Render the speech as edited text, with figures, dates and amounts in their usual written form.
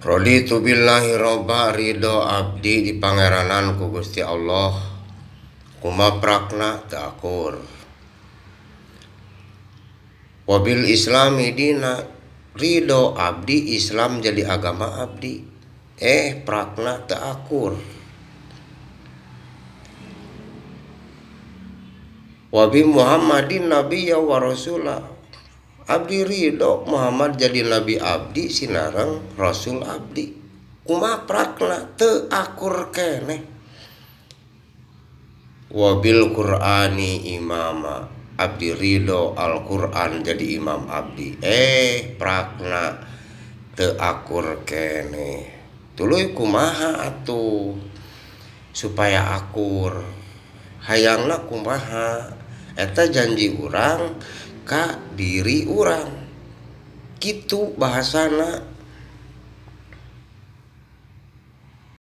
Raditu billahi robba ridho abdi di pangeranan ku Gusti Allah kumaprakna teu akur. Wabil islami dina ridho abdi Islam jadi agama abdi. Prakna teu akur. Wabi Muhammadin nabiyya wa rasula. Abdi ridho Muhammad jadi nabi abdi sinareng rasul abdi. Kumaha prakna teu akur keneh. Wabil Qur'ani imama. Abdi ridho Al-Qur'an jadi imam abdi. Prakna teu akur keneh. Tuluy kumaha atuh supaya akur. Hayangna kumaha? Eta janji urang ka diri urang. Kitu bahasana